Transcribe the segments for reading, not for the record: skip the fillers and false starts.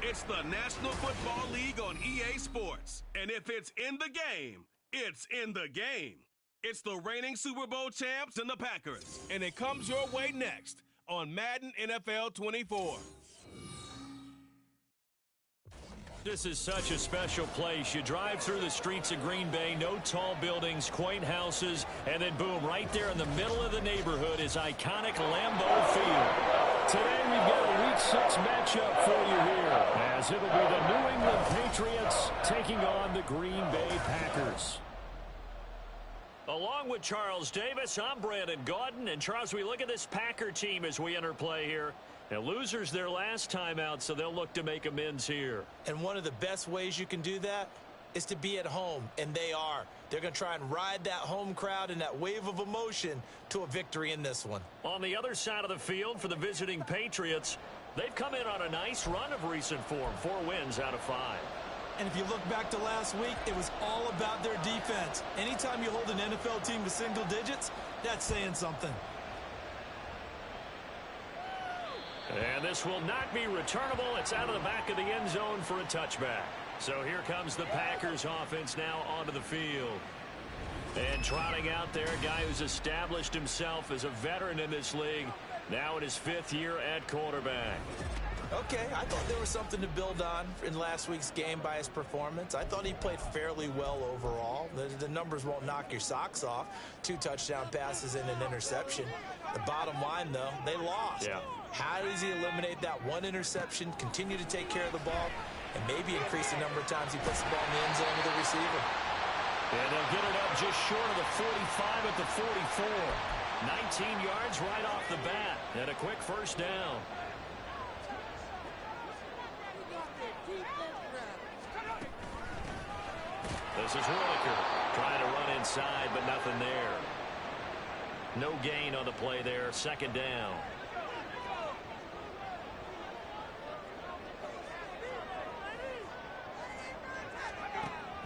It's the National Football League on EA Sports. And if it's in the game, it's in the game. It's the reigning Super Bowl champs and the Packers. And it comes your way next on Madden NFL 24. This is such a special place. You drive through the streets of Green Bay, no tall buildings, quaint houses, and then boom, right there in the middle of the neighborhood is iconic Lambeau Field. Today we've got a Week 6 matchup for you here, as it'll be the New England Patriots taking on the Green Bay Packers. Along with Charles Davis, I'm Brandon Gaudin. And Charles, we look at this Packer team as we enter play here. Now, losers their last time out, so they'll look to make amends here. And one of the best ways you can do that is to be at home, and they are. They're going to try and ride that home crowd and that wave of emotion to a victory in this one. On the other side of the field for the visiting Patriots, they've come in on a nice run of recent form, 4 wins out of 5. And if you look back to last week, it was all about their defense. Anytime you hold an NFL team to single digits, that's saying something. And this will not be returnable. It's out of the back of the end zone for a touchback. So here comes the Packers offense now onto the field. And trotting out there, a guy who's established himself as a veteran in this league, now in his 5th year at quarterback. Okay, I thought there was something to build on in last week's game by his performance. I thought he played fairly well overall. The numbers won't knock your socks off. 2 touchdown passes and an interception. The bottom line, though, they lost. Yeah. How does he eliminate that 1 interception, continue to take care of the ball, and maybe increase the number of times he puts the ball in the end zone with the receiver? And they'll get it up just short of the 45 at the 44. 19 yards right off the bat, and a quick first down. This is Williker trying to run inside, but nothing there. No gain on the play there. 2nd down.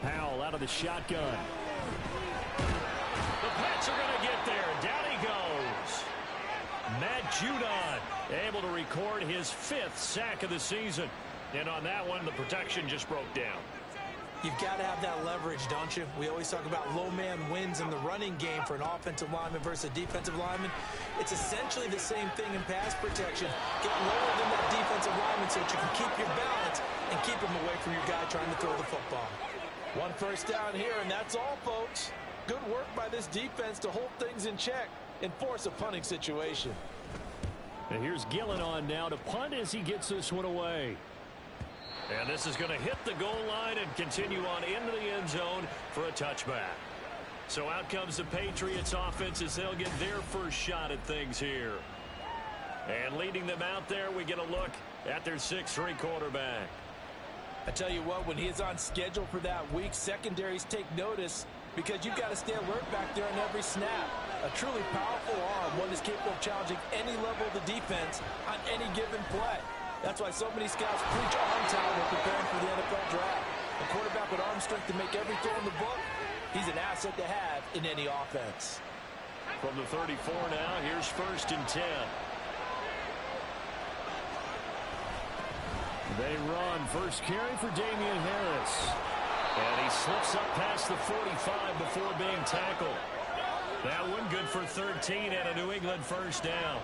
Powell out of the shotgun. The Pats are going to get there. Down he goes. Matt Judon able to record his 5th sack of the season. And on that one, the protection just broke down. You've got to have that leverage, don't you? We always talk about low man wins in the running game for an offensive lineman versus a defensive lineman. It's essentially the same thing in pass protection. Get lower than that defensive lineman so that you can keep your balance and keep him away from your guy trying to throw the football. 1 first down here, and that's all, folks. Good work by this defense to hold things in check and force a punting situation. And here's Gillen on now to punt as he gets this one away. And this is going to hit the goal line and continue on into the end zone for a touchback. So out comes the Patriots offense as they'll get their first shot at things here. And leading them out there, we get a look at their 6'3" quarterback. I tell you what, when he is on schedule for that week, secondaries take notice because you've got to stay alert back there on every snap. A truly powerful arm, one that's capable of challenging any level of the defense on any given play. That's why so many scouts preach arm talent when preparing for the NFL draft. A quarterback with arm strength to make every throw in the book, he's an asset to have in any offense. From the 34 now, here's 1st and 10. They run. First carry for Damian Harris. And he slips up past the 45 before being tackled. That one good for 13 and a New England first down.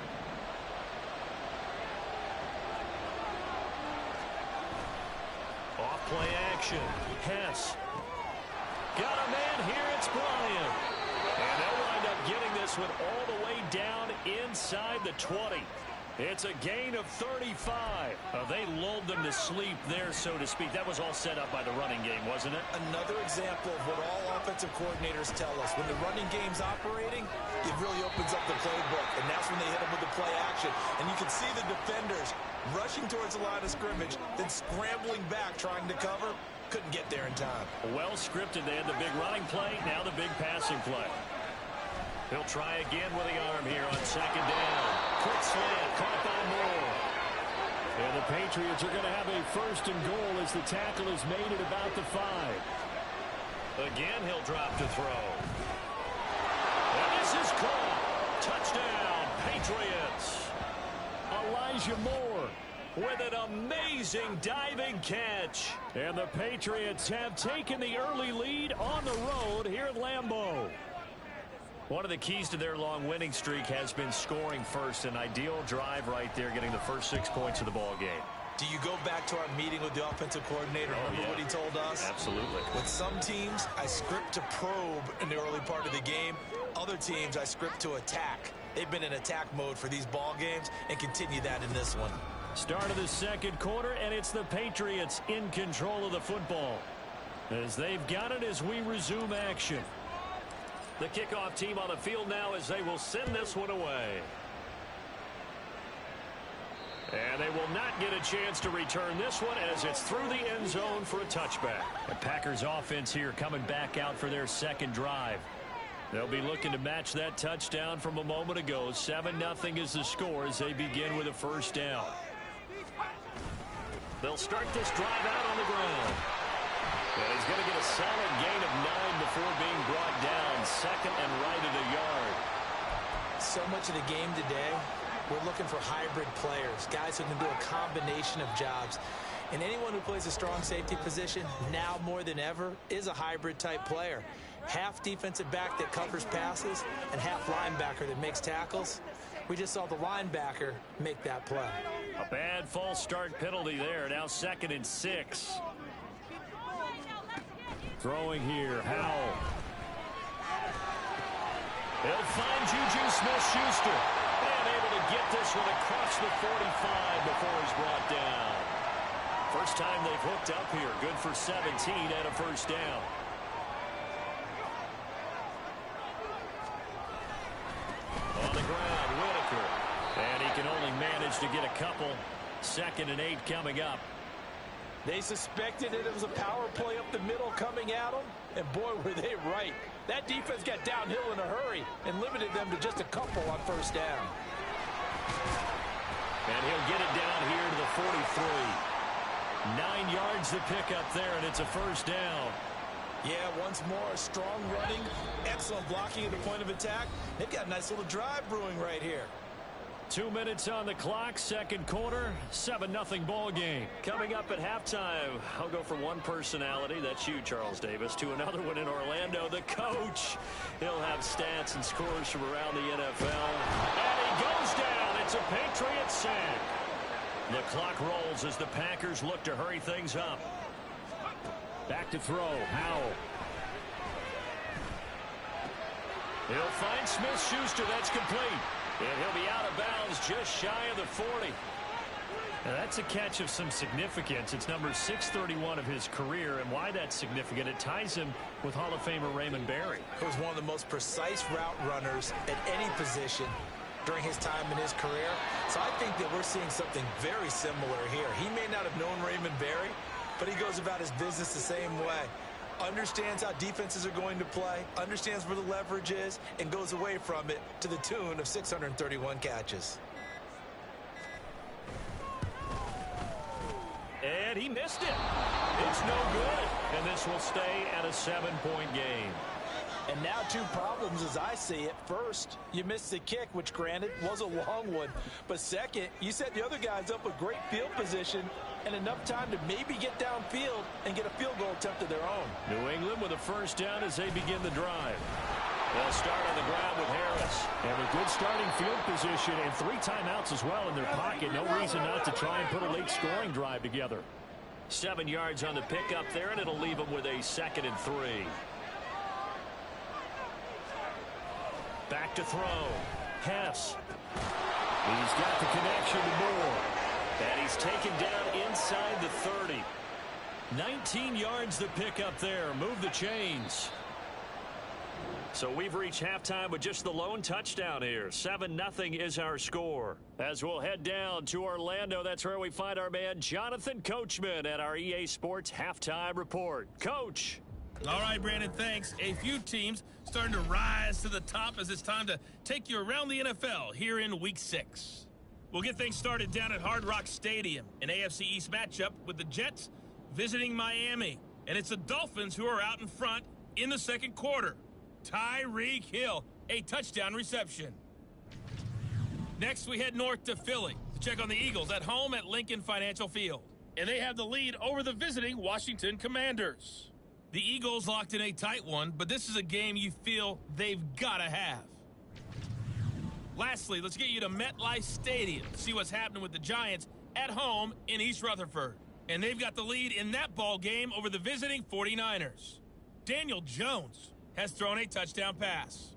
Off-play action. Hess. Got a man here. It's Bryant. And they'll wind up getting this one all the way down inside the 20. It's a gain of 35. They lulled them to sleep there, so to speak. That was all set up by the running game, wasn't it? Another example of what all offensive coordinators tell us. When the running game's operating, it really opens up the playbook, and that's when they hit them with the play action. And you can see the defenders rushing towards the line of scrimmage, then scrambling back, trying to cover. Couldn't get there in time. Well scripted. They had the big running play, now the big passing play. He'll try again with the arm here on 2nd down. Quick slant, caught by Moore. And the Patriots are going to have a 1st and goal as the tackle is made at about the 5. Again, he'll drop to throw. And this is caught. Touchdown, Patriots. Elijah Moore with an amazing diving catch. And the Patriots have taken the early lead on the road here at Lambeau. One of the keys to their long winning streak has been scoring first. An ideal drive right there, getting the first 6 points of the ball game. Do you go back to our meeting with the offensive coordinator? Remember what he told us? Absolutely. With some teams, I script to probe in the early part of the game. Other teams, I script to attack. They've been in attack mode for these ball games and continue that in this one. Start of the second quarter, and it's the Patriots in control of the football. As they've got it as we resume action. The kickoff team on the field now as they will send this one away. And they will not get a chance to return this one as it's through the end zone for a touchback. The Packers offense here coming back out for their second drive. They'll be looking to match that touchdown from a moment ago. 7-0 is the score as they begin with a first down. They'll start this drive out on the ground. And he's going to get a solid gain of 9 before being brought down. Second and right at a yard. So much of the game today, we're looking for hybrid players, guys who can do a combination of jobs. And anyone who plays a strong safety position, now more than ever, is a hybrid type player. Half defensive back that covers passes and half linebacker that makes tackles. We just saw the linebacker make that play. A bad false start penalty there. Now 2nd and 6. Throwing here, Howell. He'll find Juju Smith-Schuster. And able to get this one across the 45 before he's brought down. First time they've hooked up here. Good for 17 and a first down. On the ground, Whitaker. And he can only manage to get a couple. 2nd and 8 coming up. They suspected it was a power play up the middle coming at them, and boy, were they right. That defense got downhill in a hurry and limited them to just a couple on first down. And he'll get it down here to the 43. 9 yards to pick up there, and it's a first down. Yeah, once more, strong running, excellent blocking at the point of attack. They've got a nice little drive brewing right here. 2 minutes on the clock, second quarter, 7-0 ball game. Coming up at halftime, I'll go from one personality, that's you, Charles Davis, to another one in Orlando, the coach. He'll have stats and scores from around the NFL. And he goes down. It's a Patriots sack. The clock rolls as the Packers look to hurry things up. Back to throw, Howell. He'll find Smith-Schuster, that's complete. And he'll be out of bounds just shy of the 40. Now that's a catch of some significance. It's number 631 of his career, and why that's significant, it ties him with Hall of Famer Raymond Berry. He was one of the most precise route runners at any position during his time in his career. So I think that we're seeing something very similar here. He may not have known Raymond Berry, but he goes about his business the same way. Understands how defenses are going to play, understands where the leverage is, and goes away from it to the tune of 631 catches. And he missed it. It's no good. And this will stay at a 7-point game. And now 2 problems as I see it. First, you missed the kick, which granted was a long one. But second, you set the other guys up with great field position and enough time to maybe get downfield and get a field goal attempt of their own. New England with a first down as they begin the drive. They'll start on the ground with Harris. And a good starting field position and 3 timeouts as well in their pocket. No reason not to try and put a late scoring drive together. 7 yards on the pickup there, and it'll leave them with a 2nd and 3. Back to throw. Hess. He's got the connection to Moore. And he's taken down inside the 30. 19 yards to pick up there. Move the chains. So we've reached halftime with just the lone touchdown here. 7-0 is our score. As we'll head down to Orlando, that's where we find our man Jonathan Coachman at our EA Sports Halftime Report. Coach. All right, Brandon, thanks. A few teams starting to rise to the top as it's time to take you around the NFL here in Week 6. We'll get things started down at Hard Rock Stadium, an AFC East matchup with the Jets visiting Miami. And it's the Dolphins who are out in front in the second quarter. Tyreek Hill, a touchdown reception. Next, we head north to Philly to check on the Eagles at home at Lincoln Financial Field. And they have the lead over the visiting Washington Commanders. The Eagles locked in a tight one, but this is a game you feel they've got to have. Lastly, let's get you to MetLife Stadium to see what's happening with the Giants at home in East Rutherford. And they've got the lead in that ball game over the visiting 49ers. Daniel Jones has thrown a touchdown pass.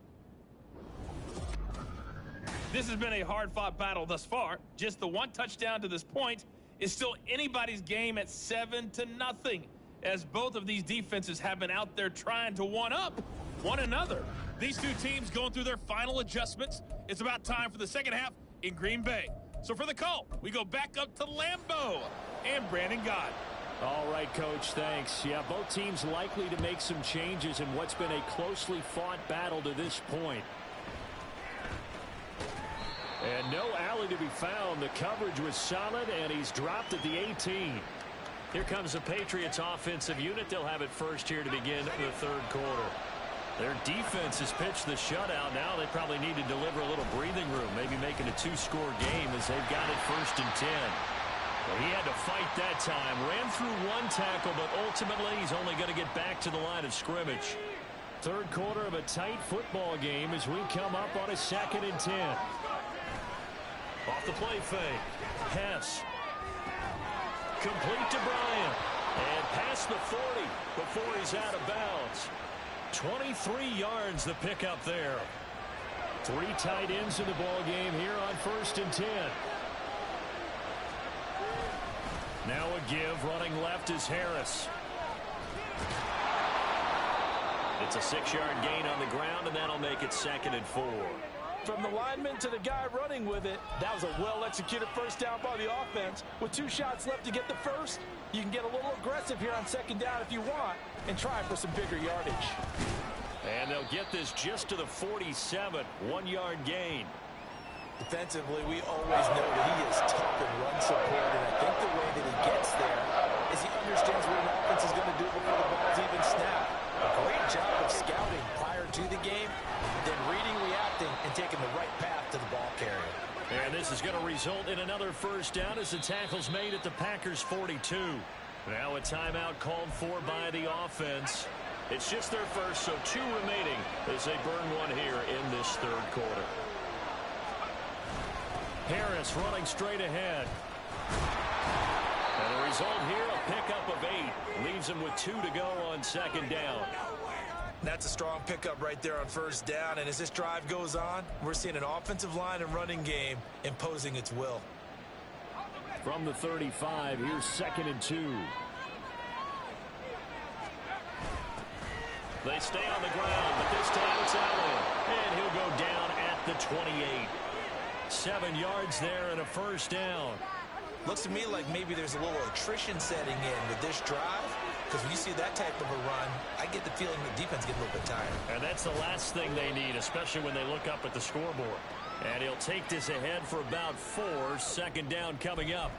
This has been a hard-fought battle thus far. Just the one touchdown to this point is still anybody's game at 7-0, as both of these defenses have been out there trying to one-up one another. These two teams going through their final adjustments. It's about time for the second half in Green Bay. So for the call, we go back up to Lambeau and Brandon Gott. All right, Coach, thanks. Yeah, both teams likely to make some changes in what's been a closely fought battle to this point. And no alley to be found. The coverage was solid, and he's dropped at the 18. Here comes the Patriots offensive unit. They'll have it first here to begin the third quarter. Their defense has pitched the shutout. Now they probably need to deliver a little breathing room, maybe making a two-score game as they've got it 1st and 10. Well, he had to fight that time. Ran through one tackle, but ultimately he's only going to get back to the line of scrimmage. Third quarter of a tight football game as we come up on a 2nd and 10. Off the play fake. Hess. Complete to Bryant. And past the 40 before he's out of bounds. 23 yards the pickup there. 3 tight ends in the ball game here on 1st and 10. Now a give. Running left is Harris. It's a 6-yard gain on the ground, and that'll make it 2nd and 4. From the lineman to the guy running with it, that was a well-executed first down by the offense. With 2 shots left to get the first, you can get a little aggressive here on 2nd down if you want and try for some bigger yardage. And they'll get this just to the 47, 1-yard gain. Defensively, we always know that he is tough in run support, and I think the way that he gets there is he understands what an offense is going to do before the ball's even snapped. A great job of scouting prior to the game, then reading, reacting, and taking the right path to the ball carrier. And this is going to result in another first down as the tackle's made at the Packers' 42. Now a timeout called for by the offense. It's just their first, so 2 remaining as they burn one here in this third quarter. Harris running straight ahead. And the result here, a pickup of 8. Leaves him with 2 to go on 2nd down. That's a strong pickup right there on 1st down, and as this drive goes on, we're seeing an offensive line and running game imposing its will. From the 35, here's 2nd and 2. They stay on the ground, but this time it's Allen. And he'll go down at the 28. 7 yards there and a first down. Looks to me like maybe there's a little attrition setting in with this drive, because when you see that type of a run, I get the feeling the defense gets a little bit tired. And that's the last thing they need, especially when they look up at the scoreboard. And he'll take this ahead for about 4. 2nd down coming up.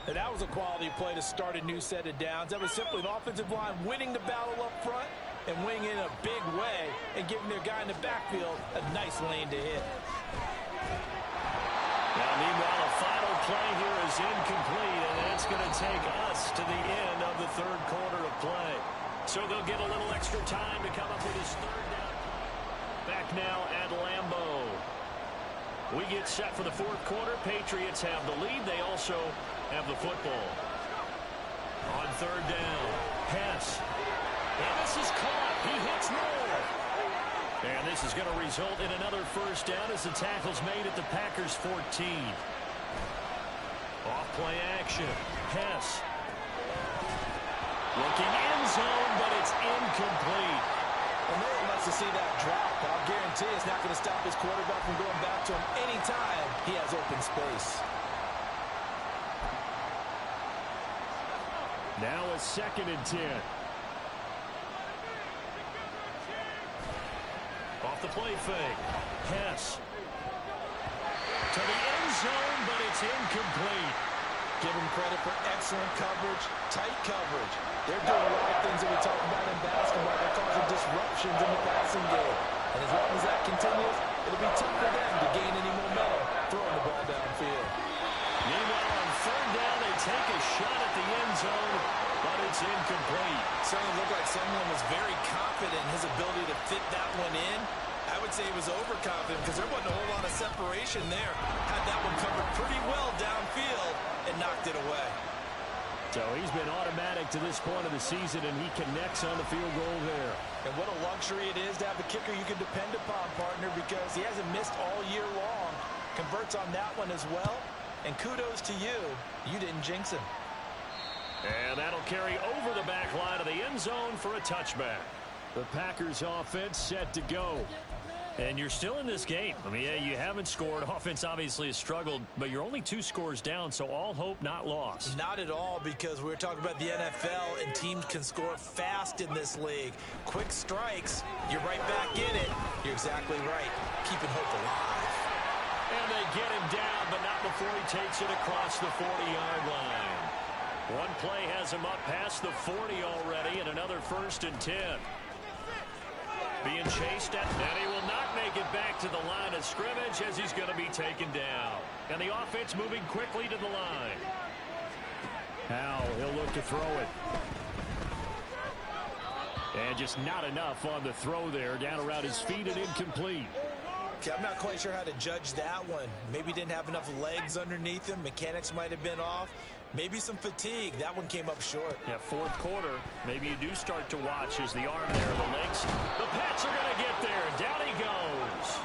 And that was a quality play to start a new set of downs. That was simply an offensive line winning the battle up front and winning in a big way and giving their guy in the backfield a nice lane to hit. Now, meanwhile, a final play here is incomplete, and that's going to take us to the end of the third quarter of play. So they'll get a little extra time to come up with his 3rd down. Back now at Lambeau. We get set for the 4th quarter. Patriots have the lead. They also have the football. On 3rd down, Hess. And this is caught. He hits Moore. And this is going to result in another first down as the tackle's made at the Packers' 14. Off play action. Hess. Looking end zone, but it's incomplete. Well, no one wants to see that drop, but I'll guarantee it's not going to stop his quarterback from going back to him anytime he has open space. Now a 2nd and 10. Off the play fake. Hess. To the end zone, but it's incomplete. Give him credit for excellent coverage, tight coverage. They're doing a lot of things that we talk about in basketball. They're causing disruptions in the passing game. And as long as that continues, it'll be tough for them to gain any momentum, throw incomplete. Certainly looked like someone was very confident in his ability to fit that one in. I would say he was overconfident because there wasn't a whole lot of separation there. Had that one covered pretty well downfield and knocked it away. So he's been automatic to this point of the season, and he connects on the field goal there. And what a luxury it is to have a kicker you can depend upon, partner, because he hasn't missed all year long. Converts on that one as well. And kudos to you. You didn't jinx him. And that'll carry over the back line of the end zone for a touchback. The Packers offense set to go. And you're still in this game. I mean, yeah, you haven't scored. Offense obviously has struggled, but you're only 2 scores down, so all hope not lost. Not at all, because we're talking about the NFL, and teams can score fast in this league. Quick strikes, you're right back in it. You're exactly right. Keeping hope alive. And they get him down, but not before he takes it across the 40-yard line. One play has him up past the 40 already, and another 1st and 10. Being chased at, and he will not make it back to the line of scrimmage as he's going to be taken down. And the offense moving quickly to the line. Now he'll look to throw it. And just not enough on the throw there. Down around his feet and incomplete. Okay, I'm not quite sure how to judge that one. Maybe didn't have enough legs underneath him. Mechanics might have been off. Maybe some fatigue. That one came up short. Yeah, 4th quarter. Maybe you do start to watch as the arm there, the legs. The Pats are going to get there. Down he goes.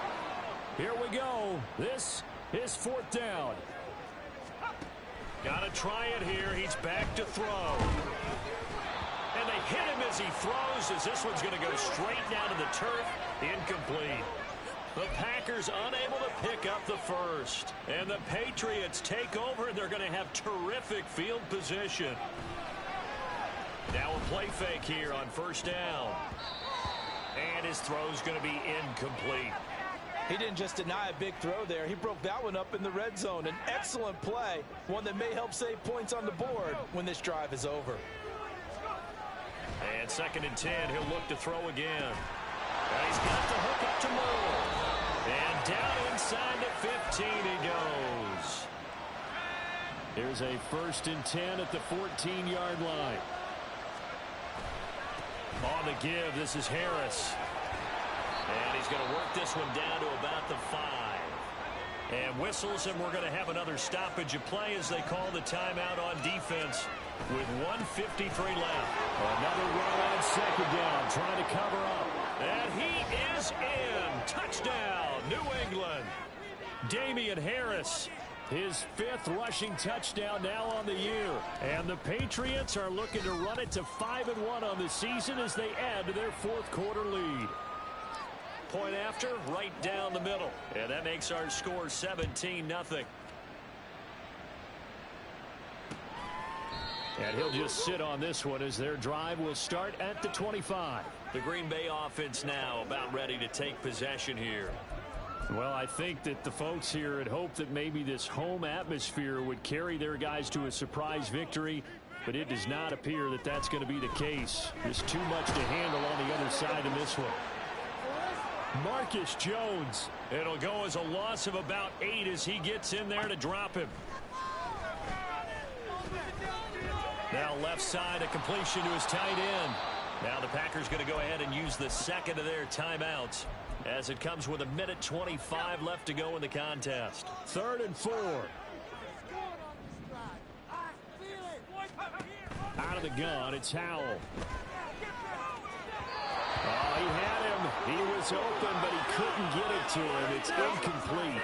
Here we go. This is 4th down. Got to try it here. He's back to throw. And they hit him as he throws, as this one's going to go straight down to the turf. Incomplete. The Packers unable to pick up the first. And the Patriots take over, and they're going to have terrific field position. Now a play fake here on 1st down. And his throw's going to be incomplete. He didn't just deny a big throw there. He broke that one up in the red zone. An excellent play, one that may help save points on the board when this drive is over. And 2nd and 10, he'll look to throw again. And he's got the hook up to Moore. And down inside the 15 he goes. Here's a 1st and 10 at the 14-yard line. On the give, this is Harris. And he's going to work this one down to about the 5. And whistles, and we're going to have another stoppage of play as they call the timeout on defense with 1:53 left. Another run on 2nd down, trying to cover up. And he is in. Touchdown, New England. Damian Harris, his 5th rushing touchdown now on the year. And the Patriots are looking to run it to 5-1 on the season as they add to their 4th quarter lead. Point after, right down the middle. And that makes our score 17-0. And he'll just sit on this one as their drive will start at the 25. The Green Bay offense now about ready to take possession here. Well, I think that the folks here had hoped that maybe this home atmosphere would carry their guys to a surprise victory, but it does not appear that that's going to be the case. There's too much to handle on the other side in this one. Marcus Jones. It'll go as a loss of about 8 as he gets in there to drop him. Now left side, a completion to his tight end. Now the Packers going to go ahead and use the 2nd of their timeouts as it comes with 1:25 left to go in the contest. 3rd and 4. Out of the gun, it's Howell. Oh, he had him. He was open, but he couldn't get it to him. It's incomplete.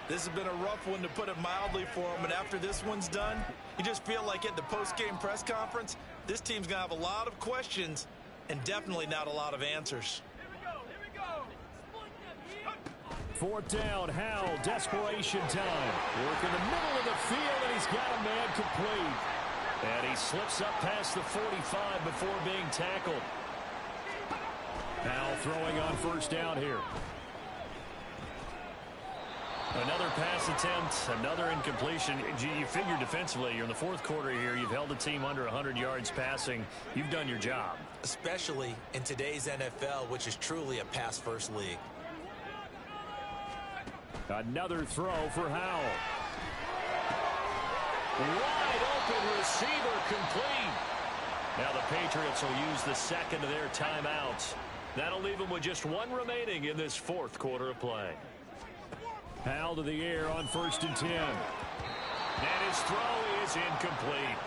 This has been a rough one, to put it mildly, for him. And after this one's done, you just feel like at the post-game press conference, this team's going to have a lot of questions and definitely not a lot of answers. 4th down, Howell, desperation time. Work in the middle of the field, and he's got a man complete. And he slips up past the 45 before being tackled. Howell throwing on 1st down here. Another pass attempt, another incompletion. You figure defensively, you're in the 4th quarter here. You've held the team under 100 yards passing. You've done your job. Especially in today's NFL, which is truly a pass-first league. Another throw for Howell. Wide open receiver complete. Now the Patriots will use the second of their timeouts. That'll leave them with just one remaining in this fourth quarter of play. Hal to the air on 1st and 10. And his throw is incomplete.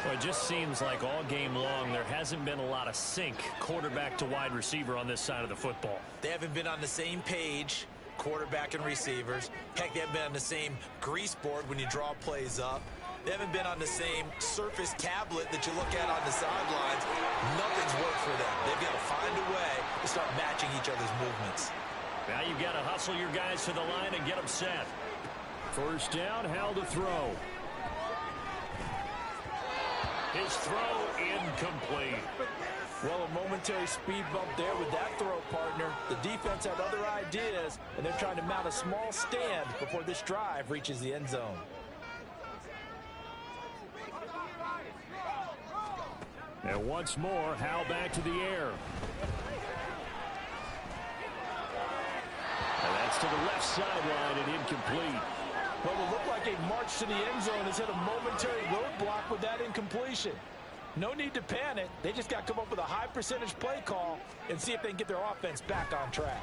Well, it just seems like all game long there hasn't been a lot of sync quarterback to wide receiver on this side of the football. They haven't been on the same page, quarterback and receivers. Heck, they haven't been on the same grease board when you draw plays up. They haven't been on the same surface tablet that you look at on the sidelines. Nothing's worked for them. They've got to find a way to start matching each other's movements. Now you've got to hustle your guys to the line and get them set. First down, Hal to throw. His throw incomplete. Well, a momentary speed bump there with that throw, partner. The defense had other ideas, and they're trying to mount a small stand before this drive reaches the end zone. And once more, Hal back to the air. And that's to the left sideline and incomplete. Well, it looked like a march to the end zone has hit a momentary roadblock with that incompletion. No need to panic. They just got to come up with a high percentage play call and see if they can get their offense back on track.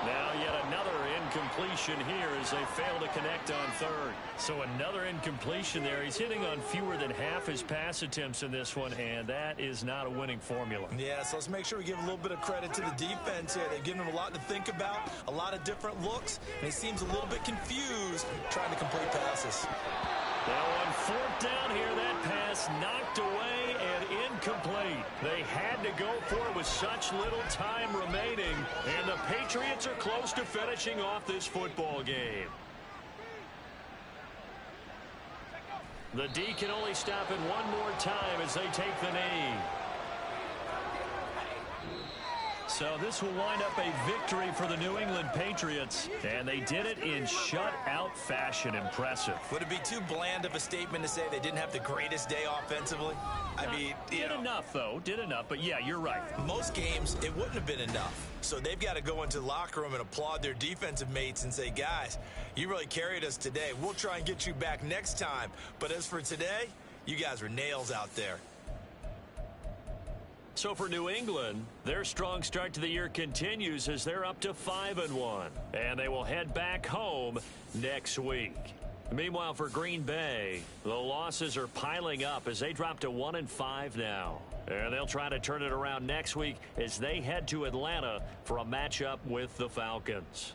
Now yet another incompletion here as they fail to connect on third. So another incompletion there. He's hitting on fewer than half his pass attempts in this one, and that is not a winning formula. Yeah, so let's make sure we give a little bit of credit to the defense here. They've given him a lot to think about, a lot of different looks, and he seems a little bit confused trying to complete passes. Now on 4th down here, that pass knocked away and incomplete. They had to go for it with such little time remaining, and the Patriots are close to finishing off this football game. The D can only stop it one more time as they take the knee. So this will wind up a victory for the New England Patriots, and they did it in shutout fashion. Impressive. Would it be too bland of a statement to say they didn't have the greatest day offensively? I mean, did enough, though. Did enough, but yeah, you're right. Most games, it wouldn't have been enough. So they've got to go into the locker room and applaud their defensive mates and say, guys, you really carried us today. We'll try and get you back next time. But as for today, you guys were nails out there. So for New England, their strong start to the year continues as they're up to 5-1, and they will head back home next week. Meanwhile, for Green Bay, the losses are piling up as they drop to 1-5 now. And they'll try to turn it around next week as they head to Atlanta for a matchup with the Falcons.